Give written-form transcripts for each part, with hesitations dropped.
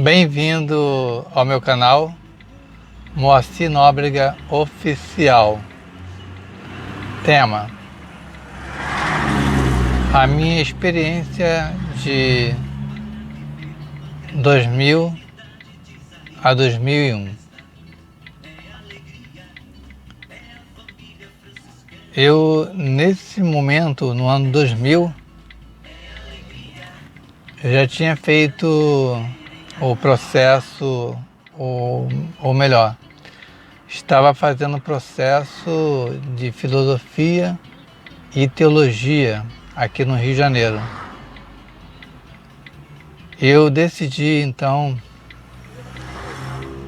Bem-vindo ao meu canal Moacir Nóbrega Oficial. Tema: a minha experiência de 2000 a 2001. Eu, nesse momento, no ano 2000, eu já tinha feito o processo, ou melhor, estava fazendo o processo de filosofia e teologia aqui no Rio de Janeiro. Eu decidi então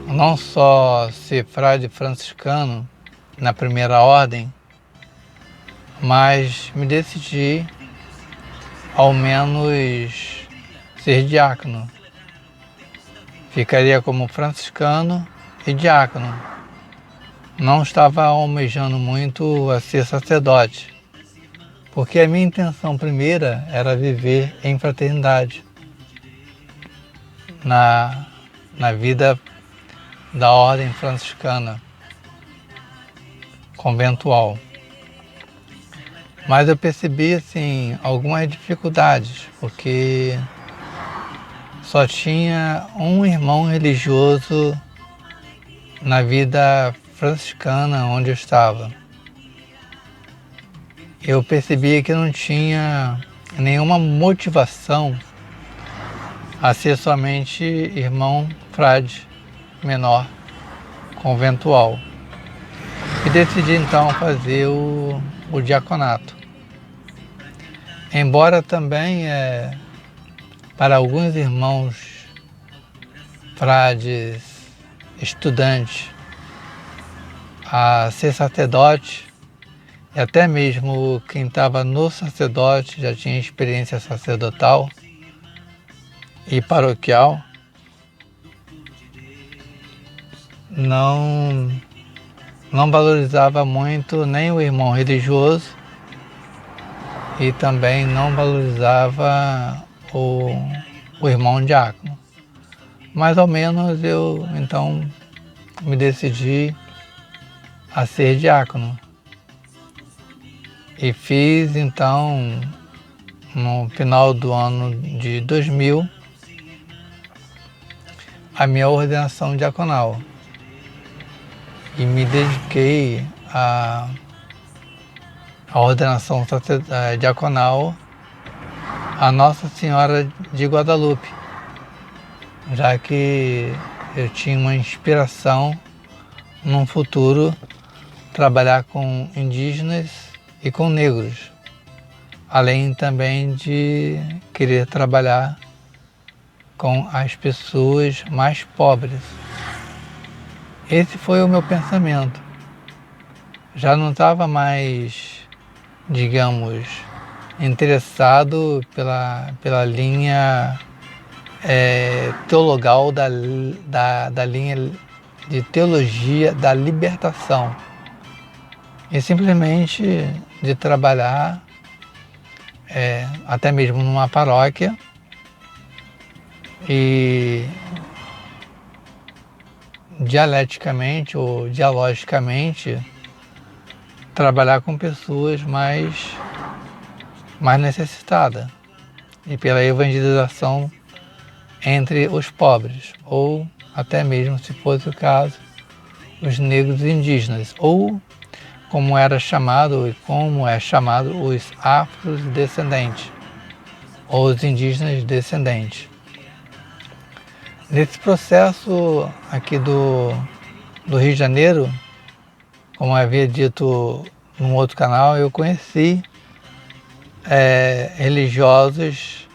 não só ser frade franciscano na primeira ordem, mas me decidi ao menos ser diácono. Ficaria como franciscano e diácono. Não estava almejando muito a ser sacerdote, porque a minha intenção primeira era viver em fraternidade, na vida da ordem franciscana conventual. Mas eu percebi assim algumas dificuldades, porque só tinha um irmão religioso na vida franciscana onde eu estava. Eu percebi que não tinha nenhuma motivação a ser somente irmão frade menor conventual. E decidi então fazer o diaconato. Embora também para alguns irmãos frades, estudantes, a ser sacerdote, e até mesmo quem estava no sacerdote já tinha experiência sacerdotal e paroquial, não valorizava muito nem o irmão religioso e também não valorizava o irmão diácono. Mais ou menos eu então me decidi a ser diácono. E fiz então, no final do ano de 2000, a minha ordenação diaconal. E me dediquei à ordenação diaconal a Nossa Senhora de Guadalupe, já que eu tinha uma inspiração num futuro trabalhar com indígenas e com negros, além também de querer trabalhar com as pessoas mais pobres. Esse foi o meu pensamento. Já não estava mais, digamos, interessado pela linha teologal da linha de teologia da libertação, e simplesmente de trabalhar até mesmo numa paróquia e dialeticamente ou dialogicamente trabalhar com pessoas mais necessitadas e pela evangelização entre os pobres, ou até mesmo, se fosse o caso, os negros indígenas, ou como era chamado e como é chamado, os afrodescendentes, ou os indígenas descendentes. Nesse processo aqui do Rio de Janeiro, como havia dito num outro canal, eu conheci religiosos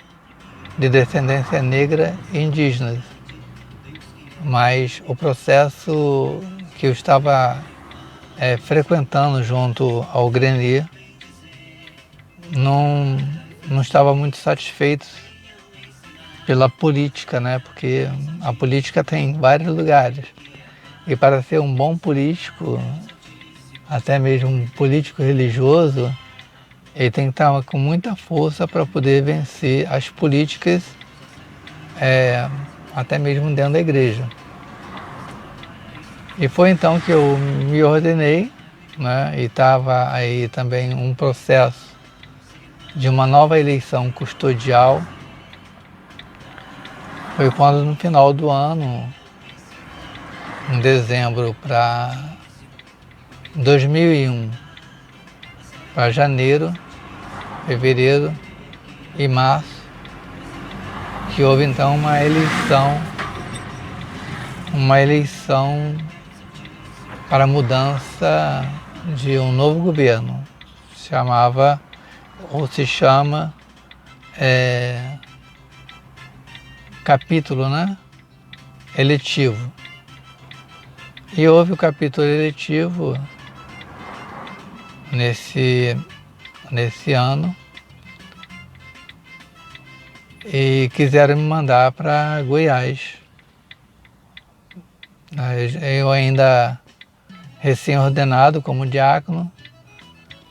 de descendência negra e indígenas, mas o processo que eu estava frequentando junto ao Grenier não estava muito satisfeito pela política, né? Porque a política tem vários lugares, e para ser um bom político, até mesmo um político religioso, ele tem que estar com muita força para poder vencer as políticas até mesmo dentro da igreja. E foi então que eu me ordenei, né, e estava aí também um processo de uma nova eleição custodial. Foi quando no final do ano, em dezembro para 2001, para janeiro, fevereiro e março, que houve então uma eleição para a mudança de um novo governo. Se chama capítulo, né, eletivo. E houve o capítulo eletivo nesse ano e quiseram me mandar para Goiás. Eu ainda recém-ordenado como diácono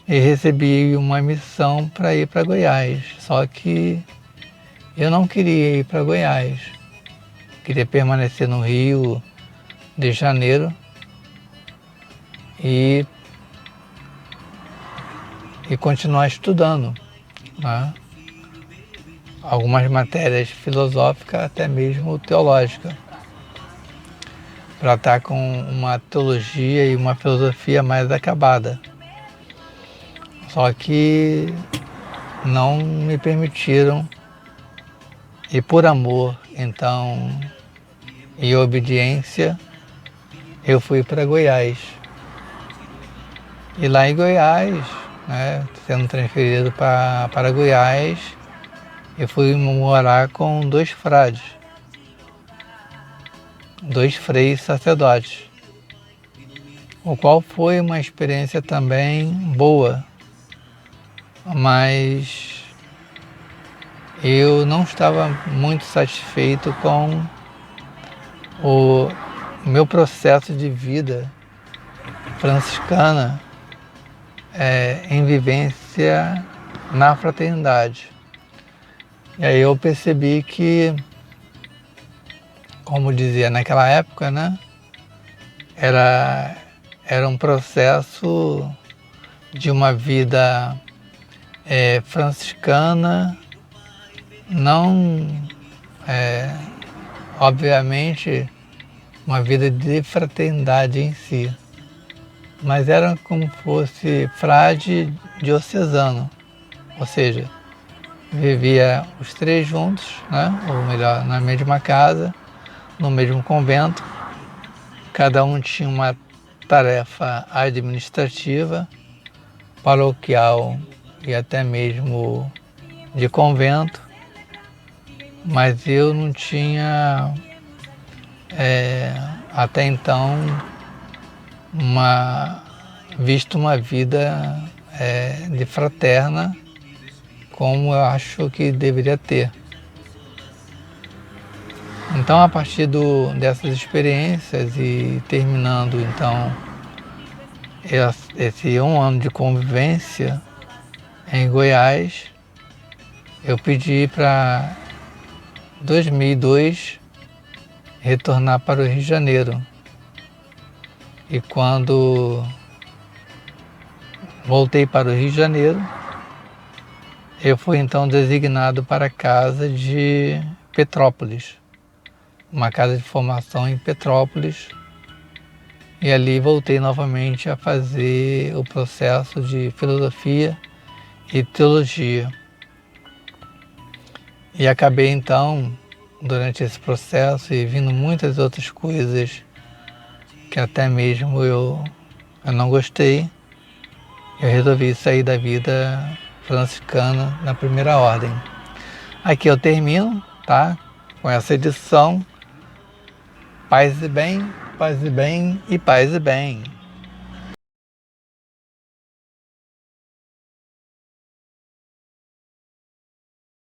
e recebi uma missão para ir para Goiás. Só que eu não queria ir para Goiás, queria permanecer no Rio de Janeiro e continuar estudando, né, algumas matérias filosóficas, até mesmo teológicas, para estar com uma teologia e uma filosofia mais acabada. Só que não me permitiram, e por amor, então, e obediência, eu fui para Goiás. E lá em Goiás, né, sendo transferido para Goiás, eu fui morar com 2 frades, 2 freis sacerdotes, o qual foi uma experiência também boa, mas eu não estava muito satisfeito com o meu processo de vida franciscana em vivência na fraternidade. E aí eu percebi que, como dizia naquela época, né, era um processo de uma vida franciscana, não, obviamente, uma vida de fraternidade em si, mas era como fosse frade diocesano, ou seja, vivia os 3 juntos, né, ou melhor, na mesma casa, no mesmo convento, cada um tinha uma tarefa administrativa, paroquial e até mesmo de convento, mas eu não tinha até então visto uma vida de fraterna como eu acho que deveria ter. Então, a partir dessas experiências e terminando então esse 1 ano de convivência em Goiás, eu pedi para 2002 retornar para o Rio de Janeiro. E quando voltei para o Rio de Janeiro, eu fui então designado para a casa de Petrópolis, uma casa de formação em Petrópolis, e ali voltei novamente a fazer o processo de filosofia e teologia. E acabei então, durante esse processo e vindo muitas outras coisas que até mesmo eu não gostei, eu resolvi sair da vida franciscana na primeira ordem. Aqui eu termino, tá? Com essa edição. Paz e bem, paz e bem e paz e bem.